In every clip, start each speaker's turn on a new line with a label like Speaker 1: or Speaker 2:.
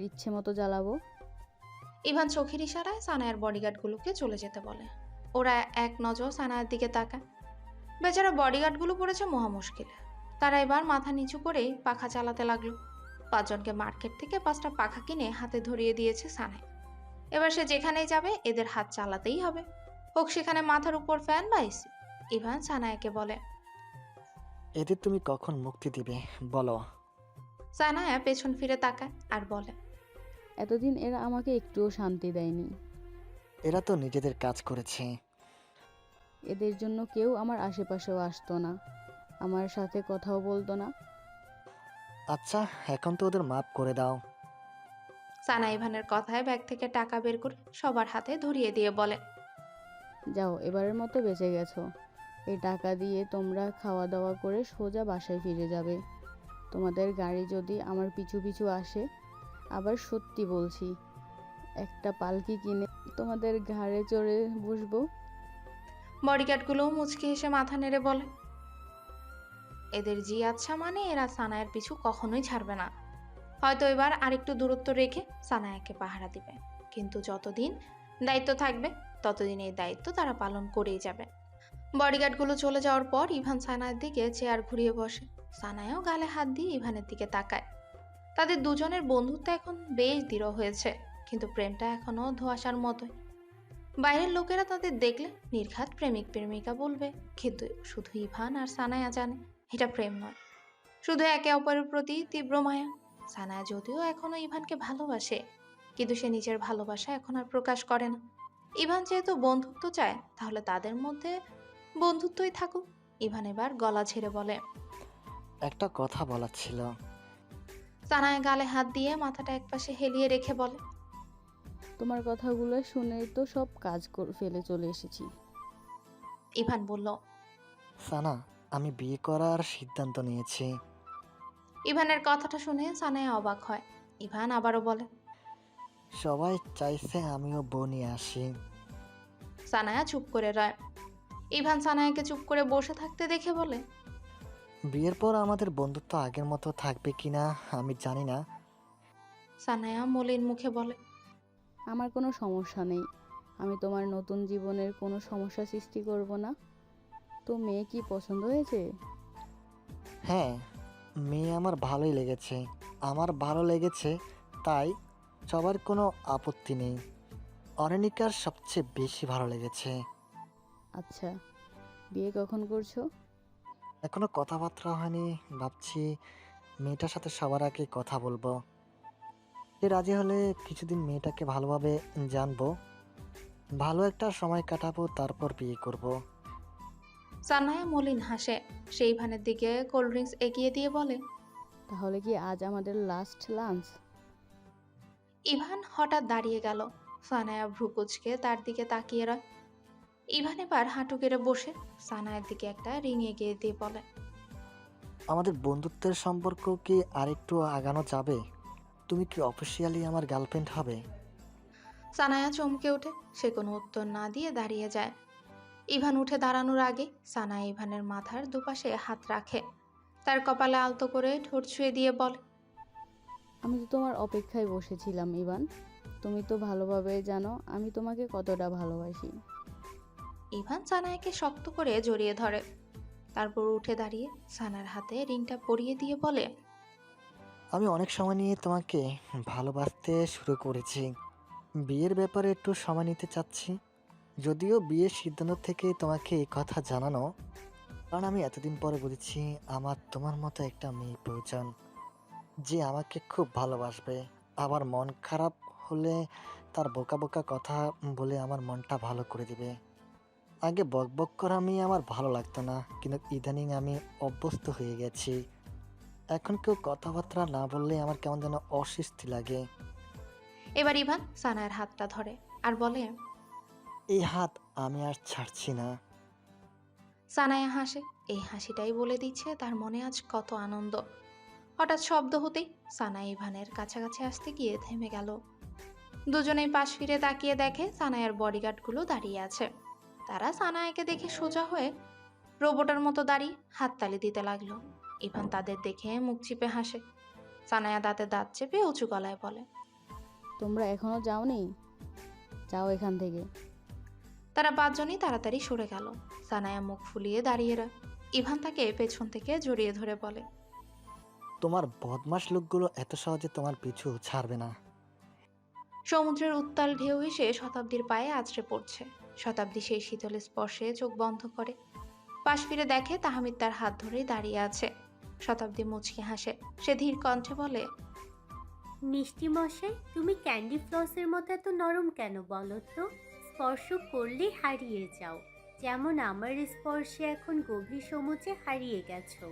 Speaker 1: ইচ্ছে মতো জ্বালাবো।
Speaker 2: ইভান চোখের ইশারায় সানায়ার বডিগার্ডগুলোকে চলে যেতে বলে। ওরা এক নজর সানায়ার দিকে তাকায়। বেচারা বডিগার্ডগুলো পড়েছে মহা মুশকিলে। তারা এবার মাথা নিচু করেই পাখা চালাতে লাগলো। পাঁচজনকে মার্কেট থেকে 5টা পাখা কিনে হাতে ধরিয়ে দিয়েছে সানাই। এবার সে যেখানেই যাবে এদের হাত চালাতেই হবে, হোক সেখানে মাথার উপর ফ্যান বা এসি। ইভান সানায়াকে বলে।
Speaker 3: এদের তুমি কখন মুক্তি দিবে বলো?
Speaker 2: সানায়া পেছন ফিরে তাকায় আর বলে,
Speaker 1: এতদিন এরা আমাকে একটুও শান্তি দেয়নি।
Speaker 3: এরা তো নিজেদের কাজ করেছে।
Speaker 1: এদের জন্য কেউ আমার আশেপাশেও আসতো না, আমার সাথে কথাও বলতো না।
Speaker 3: আচ্ছা, এখন তো ওদের মাফ করে দাও।
Speaker 2: সানা ইভানের কথায় ব্যাগ থেকে টাকা বের করে সবার হাতে ধরিয়ে দিয়ে বলে,
Speaker 1: যাও, এবারের মতো বেঁচে গেছো। এই টাকা দিয়ে তোমরা খাওয়া দাওয়া করে সোজা বাসায় ফিরে যাবে। তোমাদের গাড়ি যদি আমার পিছু পিছু আসে, আবার সত্যি বলছি, একটা পালকি কিনে তোমাদের ঘাড়ে চড়ে বসবো।
Speaker 2: বডিগার্ডগুলোও মুচকি হেসে মাথা নেড়ে বলে, এদের জি আচ্ছা মানে এরা সানায়ের পিছু কখনোই ছাড়বে না। হয়তো এবার আরেকটু দূরত্ব রেখে সানায়াকে পাহারা দিবে, কিন্তু যতদিন দায়িত্ব থাকবে ততদিন এই দায়িত্ব তারা পালন করেই যাবে। বডিগার্ডগুলো চলে যাওয়ার পর ইভান সানায়ের দিকে চেয়ার ঘুরিয়ে বসে। সানায়াও গালে হাত দিয়ে ইভানের দিকে তাকায়। তাদের দুজনের বন্ধুত্ব এখন বেশ দৃঢ় হয়েছে, কিন্তু প্রেমটা এখনো ধোঁয়াশার মতোই। বাইরের লোকেরা তাদের দেখলে নির্ঘাত প্রেমিক প্রেমিকা বলবে, কিন্তু শুধু ইভান আর সানায়া জানে এটা প্রেম নয়, শুধু একে অপরের প্রতি তীব্র মায়া। সানায়া যদিও এখনো ইভানকে ভালোবাসে, কিন্তু সে নিজের ভালোবাসা এখন আর প্রকাশ করে না। ইভান যেহেতু বন্ধুত্ব চায়, তাহলে তাদের মধ্যে বন্ধুত্বই থাকুক। ইভান এবার গলা ছেড়ে বলে।
Speaker 3: একটা কথা বলার ছিল।
Speaker 2: সানায়া গালে হাত দিয়ে মাথাটা একপাশে হেলিয়ে রেখে বলে,
Speaker 1: তোমার কথাগুলো শুনেই তো সব কাজ ফেলে চলে এসেছি।
Speaker 2: ইভান বলল।
Speaker 3: সানা, আমি বিয়ে করার সিদ্ধান্ত নিয়েছি।
Speaker 2: ইভানের কথাটা শুনে সানায়া অবাক হয়। ইভান আবারও বলে।
Speaker 3: সবাই চাইছে আমিও বউ নিয়ে আসি।
Speaker 2: সানায়া চুপ করে রয়। ইভান সানায়াকে চুপ করে বসে থাকতে দেখে বলে,
Speaker 3: বিয়ের পর আমাদের বন্ধুত্ব আগের মতো থাকবে কিনা আমি জানি না।
Speaker 2: সানায়া মলিন মুখে বলে,
Speaker 1: আমার কোনো সমস্যা নেই। আমি তোমার নতুন জীবনের কোনো সমস্যা সৃষ্টি করব না। তো মেয়ে কি পছন্দ হয়েছে?
Speaker 3: হ্যাঁ, মেয়ে আমার ভালোই লেগেছে। আমার ভালো লেগেছে, তাই সবার কোনো আপত্তি নেই। অরেনিকার সবচেয়ে বেশি ভালো লেগেছে।
Speaker 1: আচ্ছা, বিয়ে কখন করছো?
Speaker 3: এখনো কথাবার্তা হয়নি, ভাবছি মেয়েটার সাথে সবার আগে কথা বলবো। সে রাজি হলে কিছুদিন মেয়েটাকে ভালোভাবে জানবো, ভালো একটা সময় কাটাবো, তারপর বিয়ে করব।
Speaker 2: সানায়া মলিন হাসে। সে ইভানের দিকে কোল্ড ড্রিঙ্কস এগিয়ে দিয়ে বলে,
Speaker 1: তাহলে কি আজ আমাদের লাস্ট লাঞ্চ?
Speaker 2: ইভান হঠাৎ দাঁড়িয়ে গেল। সানায়া ভ্রু কুঁচকে তার দিকে তাকিয়ে রয়। ইভান এবার হাঁটু গেড়ে বসে সানায়ার দিকে একটা রিং এগিয়ে দিয়ে বলে,
Speaker 3: আমাদের বন্ধুত্বের সম্পর্ক কি আরেকটু আগানো যাবে? তুমি কি অফিসিয়ালি আমার গার্লফ্রেন্ড হবে?
Speaker 2: সানায়া চমকে ওঠে। সে কোনো উত্তর না দিয়ে দাঁড়িয়ে যায়। ইভান উঠে দাঁড়ানোর আগে সানায়া ইভানের মাথার দুপাশে হাত রাখে। তার কপালে আলতো করে ঠোঁট ছুঁয়ে দিয়ে বলে,
Speaker 1: আমি তো তোমার অপেক্ষায় বসেছিলাম ইভান। তুমি তো ভালোভাবে জানো আমি তোমাকে কতটা ভালোবাসি।
Speaker 2: ইভান সানায়াকে শক্ত করে জড়িয়ে ধরে। তারপর উঠে দাঁড়িয়ে সানার হাতে রিংটা পরিয়ে দিয়ে বলে,
Speaker 3: আমি অনেক সময় নিয়ে তোমাকে ভালোবাসতে শুরু করেছি। বিয়ের ব্যাপারে একটু সময় নিতে চাচ্ছি। যদিও বিয়ের সিদ্ধান্ত থেকে তোমাকে এই কথা জানানো, কারণ আমি এতদিন পরে বুঝেছি আমার তোমার মতো একটা মেয়ে প্রয়োজন, যে আমাকে খুব ভালোবাসবে। আবার মন খারাপ হলে তার বোকা বোকা কথা বলে আমার মনটা ভালো করে দিবে। আগে বকবক করা মেয়ে আমার ভালো লাগতো না, কিন্তু ইদানিং আমি অভ্যস্ত হয়ে গেছি। এখন কেউ কথাবার্তা না বললে আমার কেমন যেন অস্বস্তি লাগে।
Speaker 2: এবার ইভান সানায়ার হাতটা ধরে আর বলে,
Speaker 3: এই হাত আমি আর ছাড়ছি না।
Speaker 2: সানায়া হাসে। এই হাসিটাই বলে দিচ্ছে তার মনে আজ কত আনন্দ। হঠাৎ শব্দ হতেই সানায়া ইভানের কাছাকাছি আসতে গিয়ে থেমে গেল। দুজনেই পাশ ফিরে তাকিয়ে দেখে সানায়ার বডিগার্ডগুলো দাঁড়িয়ে আছে। তারা সানায়াকে দেখে সোজা হয়ে রোবটের মতো দাঁড়িয়ে হাততালি দিতে লাগলো। ইভান তাদের দেখে মুখ চিপে হাসে। সানায়া দাঁতে দাঁত চেপে উঁচু গলায় বলে,
Speaker 1: তোমরা এখনো যাওনি? যাও এখান থেকে।
Speaker 2: তারা 5 জনই তাড়াতাড়ি সরে গেল। সানায়া মুখ ফুলিয়ে দাঁড়িয়ে রয়। ইভান তাকে পেছন থেকে জড়িয়ে ধরে বলে,
Speaker 3: তোমার বদমাশ লোকগুলো এত সহজে তোমার পিছু ছাড়বে না।
Speaker 2: সমুদ্রের উত্তাল ঢেউ এসে শতাব্দীর পায়ে আছড়ে পড়ছে। শতাব্দী সেই শীতল স্পর্শে চোখ বন্ধ করে। পাশ ফিরে দেখে তাহমিদ তার হাত ধরেই দাঁড়িয়ে আছে। শতাব্দী মুচকি হাসে। সে ধীর কণ্ঠে বলে,
Speaker 4: মিষ্টি মশাই, তুমি ক্যান্ডি ফ্লসের মতো এত নরম কেন বলো তো? স্পর্শ করলে হারিয়ে যাও, যেমন আমার স্পর্শে এখন গভীর সমুদ্রে হারিয়ে গেছো।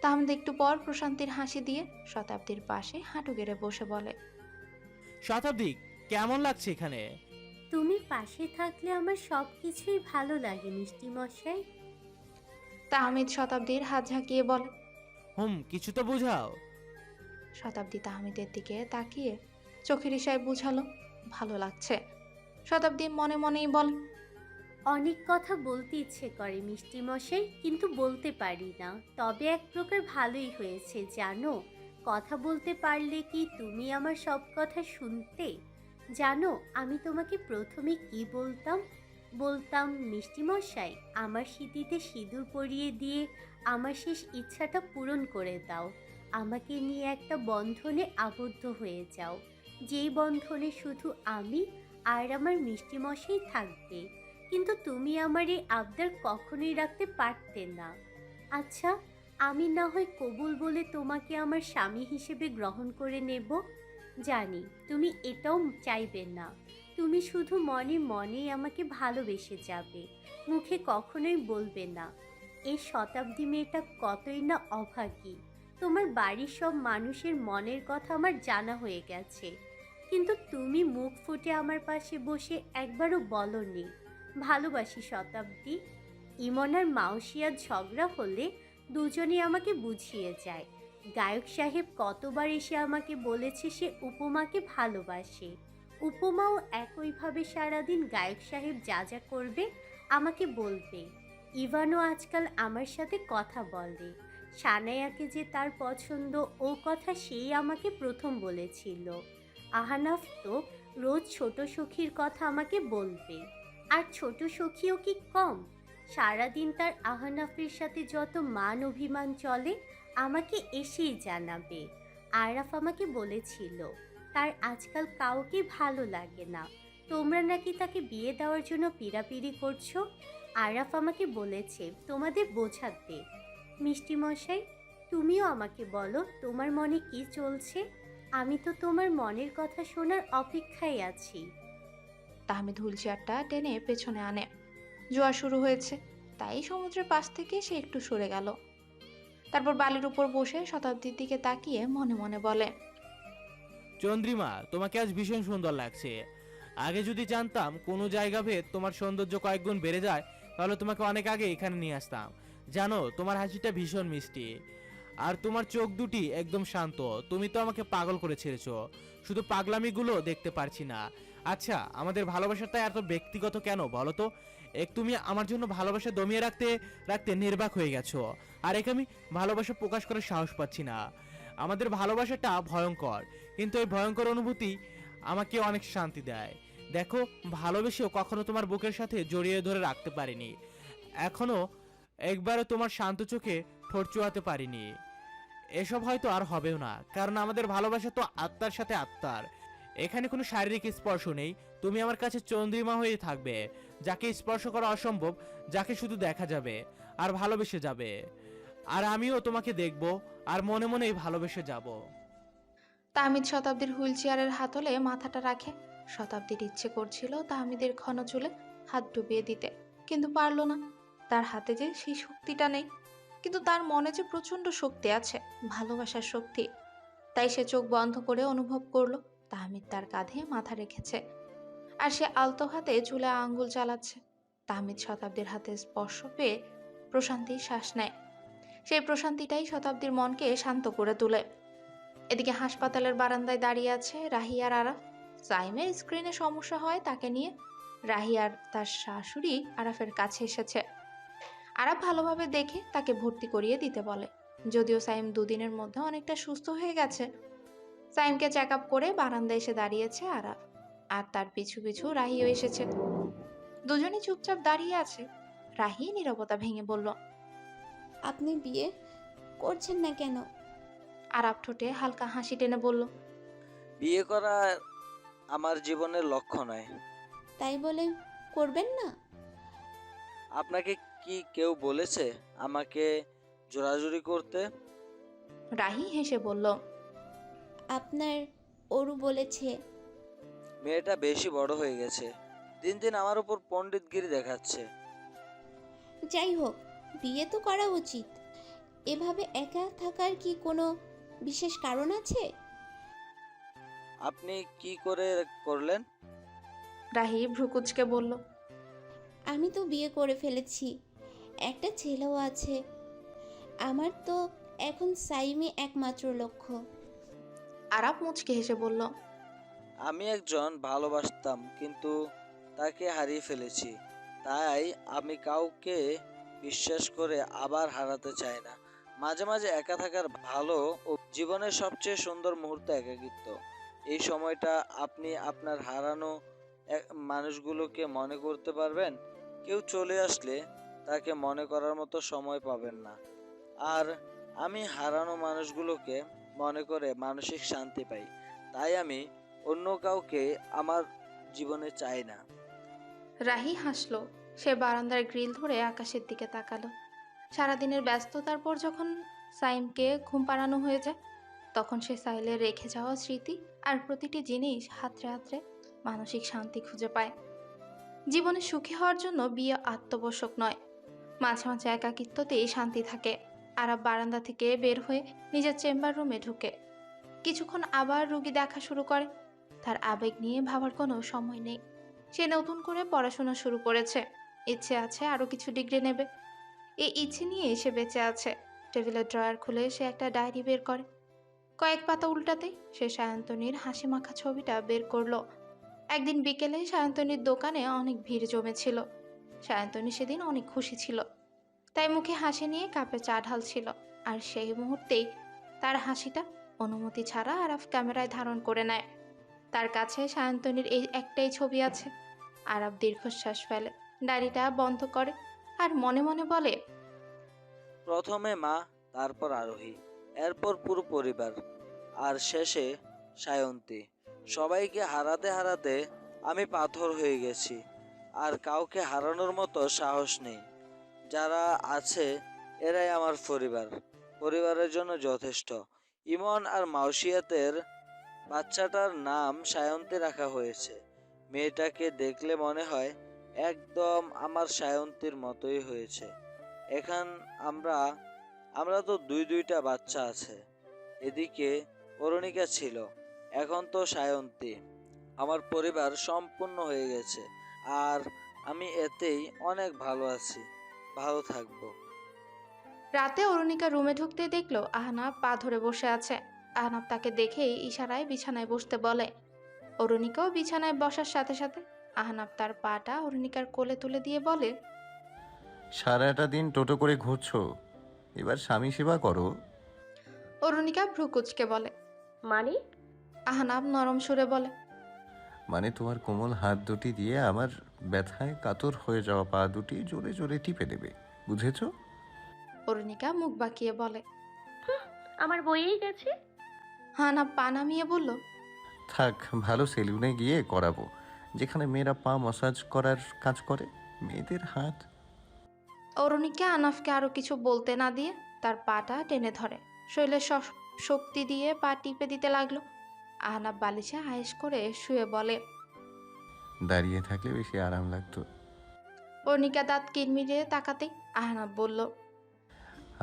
Speaker 2: তাহমিদ একটু পর প্রশান্তির হাসি দিয়ে শতাব্দীর পাশে হাঁটু গেড়ে বসে বলে,
Speaker 5: শতাব্দী, কেমন লাগছে এখানে?
Speaker 4: তুমি পাশে থাকলে আমার সব কিছুই ভালো লাগে মিষ্টি মশাই।
Speaker 2: তাহমিদ শতাব্দীর হাত ঝাঁকিয়ে বলে।
Speaker 5: কিছু তো বোঝাও।
Speaker 2: শতাব্দী তাহমিদের দিকে তাকিয়ে চোখের ইশারায় বুঝালো, ভালো লাগছে। শতাব্দী মনে মনেই বলে,
Speaker 4: অনেক কথা বলতে ইচ্ছে করে মিষ্টি মশাই, কিন্তু বলতে পারি না। তবে এক প্রকার ভালোই হয়েছে জানো। কথা বলতে পারলে কি তুমি আমার সব কথা শুনতে? জানো, আমি তোমাকে প্রথমে কি বলতাম? বলতাম, মিষ্টি মশাই, আমার স্মৃতিতে সিঁদুর পরিয়ে দিয়ে আমার শেষ ইচ্ছাটা পূরণ করে দাও। আমাকে নিয়ে একটা বন্ধনে আবদ্ধ হয়ে যাও, যেই বন্ধনে শুধু আমি আর আমার মিষ্টি মশাই থাকবে। কিন্তু তুমি আমার এই আবদার কখনোই রাখতে পারতে না। আচ্ছা, আমি না হয় কবুল বলে তোমাকে আমার স্বামী হিসেবে গ্রহণ করে নেব। জানি তুমি এটাও চাইবে না। তুমি শুধু মনে মনেই আমাকে ভালোবেসে যাবে, মুখে কখনোই বলবে না। এই শতাব্দী মেয়েটা কতই না অভাগী। তোমার বাড়ির সব মানুষের মনের কথা আমার জানা হয়ে গেছে, কিন্তু তুমি মুখ ফুটে আমার পাশে বসে একবারও বলনি ভালোবাসি শতাব্দী। ইমন আর মাউসিয়ার ঝগড়া হলে দুজনেই আমাকে বুঝিয়ে যায়। গায়ক সাহেব কতবার এসে আমাকে বলেছে সে উপমাকে ভালোবাসে। উপমাও একইভাবে সারাদিন গায়ক সাহেব যা যা করবে আমাকে বলবে। ইভানও আজকাল আমার সাথে কথা বলে। সানায়াকে যে তার পছন্দ ও কথা সেই আমাকে প্রথম বলেছিল। আহানাফ তো রোজ ছোট সখীর কথা আমাকে বলবে। আর ছোট সখীও কি কম? সারাদিন তার আহানাফের সাথে যত মান অভিমান চলে আমাকে এসেই জানাবে। আরাফ আমাকে বলেছিল তার আজকাল কাউকে ভালো লাগে না। তোমরা নাকি তাকে বিয়ে দেওয়ার জন্য পিড়াপিড়ি করছো। আরাফ আমাকে বলেছে তোমাদের বোঝাতে। মিষ্টি মশাই, তুমিও আমাকে বলো তোমার মনে কি চলছে। আমি তো তোমার মনের কথা শোনার অপেক্ষায় আছি।
Speaker 2: তাহমিদ হুইল চেয়ারটা টেনে পেছনে আনে। জোয়ার শুরু হয়েছে, তাই সমুদ্রের পাশ থেকে সে একটু সরে গেল। তারপর বালির উপর বসে শতাব্দীর দিকে তাকিয়ে মনে মনে বলে,
Speaker 5: চন্দ্রিমা, তোমাকে আজ ভীষণ সুন্দর লাগছে। আগে যদি জানতাম কোনো জায়গা ভেদ তোমার সৌন্দর্য কয়েক গুণ বেড়ে যায়, তাহলে তোমাকে অনেক আগে এখানে নিয়ে আসতাম। জানো, তোমার হাসিটা ভীষণ মিষ্টি, আর তোমার চোখ দুটি একদম শান্ত। তুমি তো আমাকে পাগল করে ছেড়েছো, শুধু পাগলামিগুলো দেখতে পারছি না। আচ্ছা, আমাদের ভালোবাসাটা এত ব্যক্তিগত কেন বলো তো? তুমি আমার জন্য ভালোবাসা দমিয়ে রাখতে রাখতে নির্বাক হয়ে গেছো, আর আমি ভালোবাসা প্রকাশ করার সাহস পাচ্ছি না। আমাদের ভালোবাসাটা ভয়ঙ্কর, কিন্তু এই ভয়ঙ্কর অনুভূতি আমাকে অনেক শান্তি দেয়। দেখো, ভালোবেসেও কখনো তোমার বুকের সাথে জড়িয়ে ধরে রাখতে পারিনি, এখনো একবারও তোমার শান্ত চোখে ঠোঁট চুয়াতে পারিনি। এসব হয়তো আর হবেও না, কারণ আমাদের ভালোবাসা তো আত্মার সাথে আত্মার। এখানে কোনো শারীরিক স্পর্শ নেই। তুমি আমার কাছে চন্দ্রিমা হয়ে থাকবে, যাকে স্পর্শ করা অসম্ভব, যাকে শুধু দেখা যাবে আর ভালোবেসে যাবে। আর আমিও তোমাকে দেখব আর মনে মনেই ভালোবেসে যাব।
Speaker 2: তাহমিদ শতাব্দীর হুইল চেয়ারের হাতলে মাথাটা রাখে। শতাব্দীর ইচ্ছে করছিল তাহমিদের ঘন চুলে হাত ডুবিয়ে দিতে, কিন্তু পারল না। তার হাতে যে সেই শক্তিটা নেই, কিন্তু তার মনে যে প্রচন্ড শক্তি আছে, ভালোবাসার শক্তি। তাই সে চোখ বন্ধ করে অনুভব করলো তাহমিদ তার কাঁধে মাথা রেখেছে, আর সে আলতো হাতে চুলে আঙ্গুল চালাচ্ছে। তাহমিদ শতাব্দীর হাতে স্পর্শ পেয়ে প্রশান্তির শ্বাস নেয়। সেই প্রশান্তিটাই শতাব্দীর মনকে শান্ত করে তোলে। এদিকে হাসপাতালের বারান্দায় দাঁড়িয়ে আছে রাহি আর আরাফ। সাইমের স্ক্রিনে সমস্যা হয় তাকে নিয়ে। রাহি আর তার শাশুড়ি আরাফের কাছে এসেছে। আরাফ ভালোভাবে দেখে তাকে ভর্তি করিয়ে দিতে বলে। যদিও সাইম দুদিনের মধ্যে অনেকটা সুস্থ হয়ে গেছে, সাইমকে চেক আপ করে বারান্দায় এসে দাঁড়িয়েছে আরাফ, আর তার পিছু পিছু রাহিও এসেছে। দুজনে চুপচাপ দাঁড়িয়ে আছে। রাহি নীরবতা ভেঙে বলল,
Speaker 6: আপনি বিয়ে করছেন না কেন?
Speaker 2: আরাফ ঠোঁটে হালকা হাসি টেনে বলল,
Speaker 7: বিয়ে করা আমার জীবনের লক্ষ্য নয়।
Speaker 6: তাই বলে করবেন না?
Speaker 7: আপনাকে কি কেউ বলেছে আমাকে জোরাজুরি করতে?
Speaker 2: রাহি হেসে বলল,
Speaker 6: আপনার অরু বলেছে।
Speaker 7: মেয়েটা বেশি বড় হয়ে গেছে, দিন দিন আমার উপর পণ্ডিতগিরি দেখাচ্ছে।
Speaker 6: যাই হোক, বিয়ে তো করা উচিত। এভাবে একা থাকার কি কোনো বিশেষ কারণ আছে?
Speaker 7: আপনি কি করে করলেন?
Speaker 2: রাহি ভ্রুকুচকে বলল,
Speaker 6: আমি তো বিয়ে করে ফেলেছি, একটা ছেলেও আছে। আমার তো এখন সাইমই একমাত্র লক্ষ্য।
Speaker 2: আরাফ মুচকে হেসে বলল,
Speaker 7: আমি একজন ভালোবাসতাম, কিন্তু তাকে হারিয়ে ফেলেছি। তাই আমি কাউকে বিশ্বাস করে আবার হারাতে চাই না। মাঝে মাঝে একা থাকার ভালো, ও জীবনের সবচেয়ে সুন্দর মুহূর্ত একাকিত্ব। এই সময়টা আপনি আপনার হারানো মানুষগুলোকে মনে করতে পারবেন। কেউ চলে আসলে তাকে মনে করার মতো সময় পাবেন না। আর আমি হারানো মানুষগুলোকে মনে করে মানসিক শান্তি পাই। তাই আমি অন্য কাউকে আমার জীবনে চাই না।
Speaker 2: রাহি হাসলো। সে বারান্দার গ্রিল ধরে আকাশের দিকে তাকালো। সারাদিনের ব্যস্ততার পর যখন সাইমকে ঘুম পাড়ানো হয়ে যায়, তখন সে সাইলের রেখে যাওয়া স্মৃতি আর প্রতিটি জিনিস হাতড়ে হাতড়ে মানসিক শান্তি খুঁজে পায়। জীবনে সুখী হওয়ার জন্য বিয়ে আত্মবশক নয়, মাঝে মাঝে একাকিত্বতেই শান্তি থাকে। আরাফ বারান্দা থেকে বের হয়ে নিজের চেম্বার রুমে ঢুকে কিছুক্ষণ আবার রুগী দেখা শুরু করে। তার আবেগ নিয়ে ভাবার কোনো সময় নেই। সে নতুন করে পড়াশোনা শুরু করেছে, ইচ্ছে আছে আরও কিছু ডিগ্রি নেবে। এই ইচ্ছে নিয়ে সে বেঁচে আছে। টেবিলের ড্রয়ার খুলে সে একটা ডায়েরি বের করে। কয়েক পাতা উল্টাতেই সে সায়ন্তনীর হাসি মাখা ছবিটা বের করলো। একদিন বিকেলে সায়ন্তনীর দোকানে অনেক ভিড় জমেছিল। সায়ন্তনী সেদিন অনেক খুশি ছিল, তাই মুখে হাসি নিয়ে কাপে চা ঢালছিল। আর সেই মুহূর্তেই তার হাসিটা অনুমতি ছাড়া আরাফ ক্যামেরায় ধারণ করে নেয়। তার কাছে সায়ন্তনীর এই একটাই ছবি আছে। আরাফ দীর্ঘশ্বাস ফেলে, ডায়েরিটা বন্ধ করে আর মনে মনে বলে,
Speaker 7: প্রথমে মা, তারপর আরোহী, এরপর পুরো পরিবার, আর শেষে সায়ন্তী। সবাইকে হারাতে হারাতে আমি পাথর হয়ে গেছি, আর কাউকে হারানোর মতো সাহস নেই। যারা আছে এরাই আমার পরিবার, পরিবারের জন্য যথেষ্ট। ইমন আর মাউসিয়াতের বাচ্চাটার নাম সায়ন্তী রাখা হয়েছে। মেয়েটাকে দেখলে মনে হয় একদম আমার সায়ন্তীর মতোই হয়েছে। এখন আমরা আমরা তো দুইটা বাচ্চা আছে। এদিকে অরুণিকা ছিল, এখন তো সায়ন্তী। আমার পরিবার সম্পূর্ণ হয়ে গেছে, আর আমি এতেই অনেক ভালো আছি, ভালো থাকবো।
Speaker 2: রাতে অরুণিকা রুমে ঢুকতেই দেখলো আহনাব পা ধরে বসে আছে। আহনাব তাকে দেখেই ইশারায় বিছানায় বসতে বলে। অরুণিকাও বিছানায় বসার সাথে সাথে আহনাব তার পাটা অরুণিকার কোলে তুলে দিয়ে বলে,
Speaker 8: সারাটা দিন টোটো করে ঘুরছো, এবার স্বামী সেবা করো।
Speaker 2: অরুণিকা ভ্রুকুচকে বলে।
Speaker 4: মানে?
Speaker 2: আহনাব নরম সুরে বলে,
Speaker 8: মানে তোমার কোমল হাত দুটি দিয়ে আমার ব্যথায় কাতর হয়ে যাওয়া পা দুটি জোরে জোরে টিপে দেবে, বুঝেছো?
Speaker 2: অরুণিকা মুখ বাঁকিয়ে বলে।
Speaker 4: আমার বইয়েই গেছে।
Speaker 2: আহনাব পা নামিয়ে বলল,
Speaker 8: থাক, ভালো সেলুনে গিয়ে করাবো, যেখানে মেয়েরা পা মাসাজ করার কাজ করে। মেয়েদের হাত।
Speaker 2: অরুণিকা আহনাফকে আরো কিছু বলতে না দিয়ে তার পাটা টেনে ধরে, শরীরের শক্তি দিয়ে পা টিপে দিতে লাগলো। আহনাব বালিশে আয়েশ করে শুয়ে বলে।
Speaker 8: দাঁড়িয়ে থাকলে বেশি আরাম লাগতো।
Speaker 2: অরুণিকা দাঁত কিরমিরে তাকাতেই আহনাব বলল,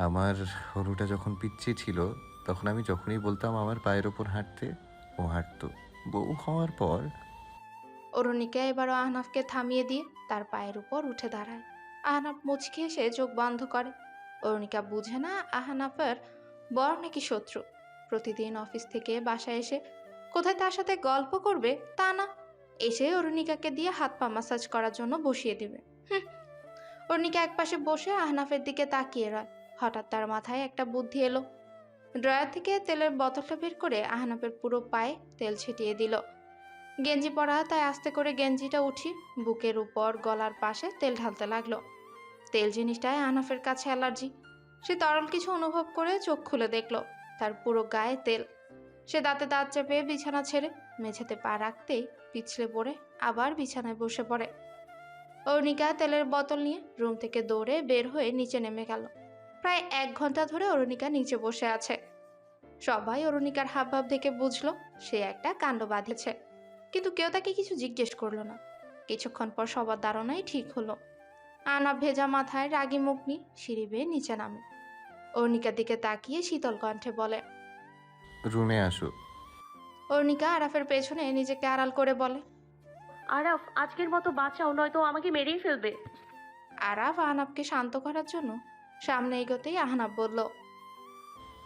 Speaker 8: আমার হরুটা যখন পিচ্ছি ছিল, তখন আমি যখনই বলতাম আমার পায়ের ওপর হাঁটতে, ও হাঁটতো। বউ হওয়ার পর
Speaker 2: অরুণিকা এবারও আহনাফকে থামিয়ে দিয়ে তার পায়ের উপর উঠে দাঁড়ায়। আহনাফ মুচকি এসে চোখ বন্ধ করে। অরুণিকা বুঝে না আহনাফের বর নাকি শত্রু। প্রতিদিন অফিস থেকে বাসায় এসে কোথায় তার সাথে গল্প করবে তা না, এসে অরুণিকাকে দিয়ে হাত পা মাসাজ করার জন্য বসিয়ে দেবে। অরুণিকা একপাশে বসে আহনাফের দিকে তাকিয়ে রয়। হঠাৎ তার মাথায় একটা বুদ্ধি এলো। ড্রয়ার থেকে তেলের বোতলটা বের করে আহনাফের পুরো পায়ে তেল ছিটিয়ে দিল। গেঞ্জি পরা তাই আস্তে করে গেঞ্জিটা উঠিয়ে বুকের উপর গলার পাশে তেল ঢালতে লাগলো। তেল জিনিসটায় আহনাফের কাছে অ্যালার্জি। সে তরল কিছু অনুভব করে চোখ খুলে দেখলো তার পুরো গায়ে তেল। সে দাঁতে দাঁত চেপে বিছানা ছেড়ে মেঝেতে পা রাখতেই পিছলে পড়ে আবার বিছানায় বসে পড়ে। অরুণিকা তেলের বোতল নিয়ে রুম থেকে দৌড়ে বের হয়ে নিচে নেমে গেল। প্রায় 1 ঘন্টা ধরে অরুণিকা নিচে বসে আছে। সবাই অরুণিকার হাবভাব দেখে বুঝলো সে একটা কাণ্ড বাঁধেছে, কিন্তু কেউ তাকে কিছু জিজ্ঞেস করলো না। কিছুক্ষণ পর সবার ধারণাই ঠিক হলো। আহনাফ ভেজা মাথায় রাগী মুখ নিয়ে সিঁড়ি বেয়ে নিচে নামে। অরুণিকার দিকে তাকিয়ে শীতল কণ্ঠে বলে,
Speaker 8: রুমে আসো।
Speaker 2: অরুণিকা আরাফের পেছনে নিজেকে আড়াল করে বলে।
Speaker 9: আরাফ, আজকের মতো বাঁচাও, নয়তো আমাকে মেরেই ফেলবে।
Speaker 2: আরাফ আহনাফকে শান্ত করার জন্য সামনে এগোতেই আহনাফ বলল,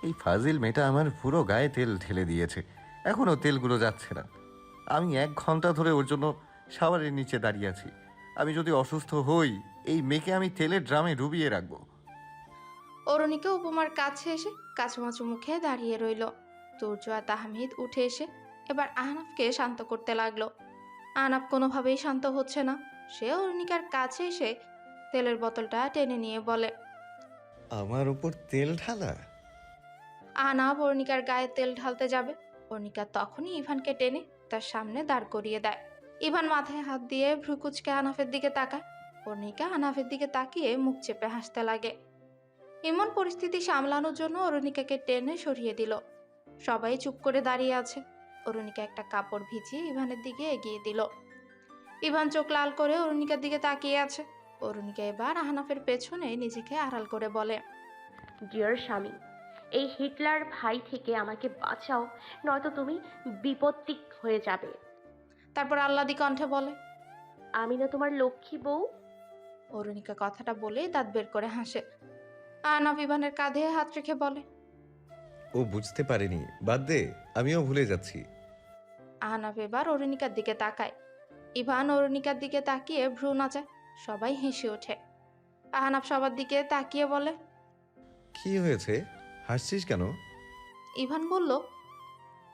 Speaker 8: এই ফাজিল মেয়েটা আমার পুরো গায়ে তেল ঢেলে দিয়েছে, এখনো তেলগুলো যাচ্ছে না। আমি 1 ঘন্টা ধরে ওর জন্য শাওয়ারের নিচে দাঁড়িয়ে আছি। আমি যদি অসুস্থ হই, এই মেয়েকে আমি তেলের ড্রামে ডুবিয়ে রাখবো।
Speaker 2: অরুণিকা উপমার কাছে এসে কাচুমাচু মুখে দাঁড়িয়ে রইল। তুর্য আর তাহমিদ উঠে এসে এবার আহনাফকে শান্ত করতে লাগলো। আহনাফ কোনোভাবেই শান্ত হচ্ছে না। সে অরুণিকার কাছে এসে তেলের বোতলটা টেনে নিয়ে বলে,
Speaker 8: আমার উপর তেল ঢালা?
Speaker 2: আহনাফ অরুণিকার গায়ে তেল ঢালতে যাবে। অরুণিকা তখনই ইভানকে টেনে তার সামনে দাঁড় করিয়ে দেয়। ইভান মাথায় হাত দিয়ে ভ্রুকুচকে আহনাফের দিকে তাকায়। অরুণিকা আহনাফের দিকে তাকিয়ে মুখ চেপে হাসতে লাগে। এমন পরিস্থিতি সামলানোর জন্য অরুণিকাকে টেনে সরিয়ে দিল। সবাই চুপ করে দাঁড়িয়ে আছে। অরুণিকা একটা কাপড় ভিজিয়ে ইভানের দিকে এগিয়ে দিল। ইভান চোখ লাল করে অরুণিকার দিকে তাকিয়ে আছে। অরুণিকা এবার আহনাফের পেছনে নিজেকে আড়াল করে বলে,
Speaker 9: ডিয়ার স্বামী, এই হিটলার ভাই থেকে আমাকে বাঁচাও, নয়তো তুমি বিপত্তি হয়ে যাবে।
Speaker 2: তারপর আহ্লাদি কণ্ঠে বলে,
Speaker 9: আমি না তোমার লক্ষ্মী বউ?
Speaker 2: অরুণিকা কথাটা বলে দাঁত বের করে হাসে। আহনাফ ইভানের কাঁধে হাত রেখে বলে,
Speaker 10: ও বুঝতে পারেনি, বাদ দে, আমিও ভুলে যাচ্ছি।
Speaker 2: আহনাফ এবার অরুণিকার দিকে তাকায়। ইভান অরুণিকার দিকে তাকিয়ে ভ্রু নাচায়। সবাই হেসে ওঠে। আহনাফ সবার দিকে তাকিয়ে বলে,
Speaker 10: কি হয়েছে, হাসছিস কেন?
Speaker 2: ইভান বলল,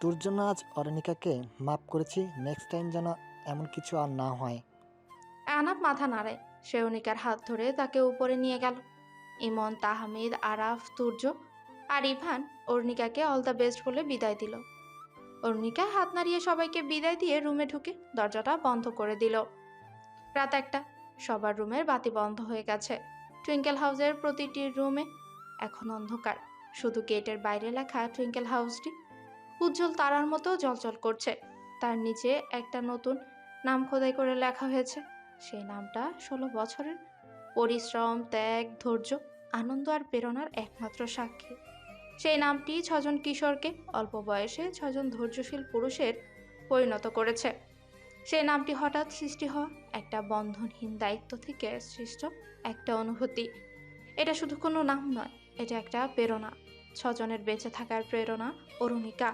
Speaker 3: তোর জন্য আজ অরণিকাকে মাফ করেছি, নেক্সট টাইম যেন এমন কিছু আর না হয়।
Speaker 2: আহনাফ মাথা নাড়ায়। সে অরুণিকার হাত ধরে তাকে উপরে নিয়ে গেল। ইমন, তাহমিদ, আরাফ, তুর্য আর ইভান অরুণিকাকে অল দ্য বেস্ট বলে বিদায় দিল। অরুণিকা হাত নাড়িয়ে সবাইকে বিদায় দিয়ে রুমে ঢুকে দরজাটা বন্ধ করে দিল। রাত 1টা। সবার রুমের বাতি বন্ধ হয়ে গেছে। টুইঙ্কেল হাউসের প্রতিটি রুমে এখন অন্ধকার। শুধু গেটের বাইরে লেখা টুইঙ্কেল হাউসটি উজ্জ্বল তারার মতো জ্বলজ্বল করছে। তার নিচে একটা নতুন নাম খোদাই করে লেখা হয়েছে। সেই নামটা 16 বছরের পরিশ্রম, ত্যাগ, ধৈর্য, আনন্দ আর প্রেরণার একমাত্র সাক্ষী। সেই নামটি 6 জন কিশোরকে অল্প বয়সে 6 জন ধৈর্যশীল পুরুষের পরিণত করেছে। সেই নামটি হঠাৎ সৃষ্টি হওয়া একটা বন্ধনহীন দায়িত্ব থেকে সৃষ্ট একটা অনুভূতি। এটা শুধু কোনো নাম নয়, এটা একটা প্রেরণা। 6 জনের বেঁচে থাকার প্রেরণা অরুণিকা।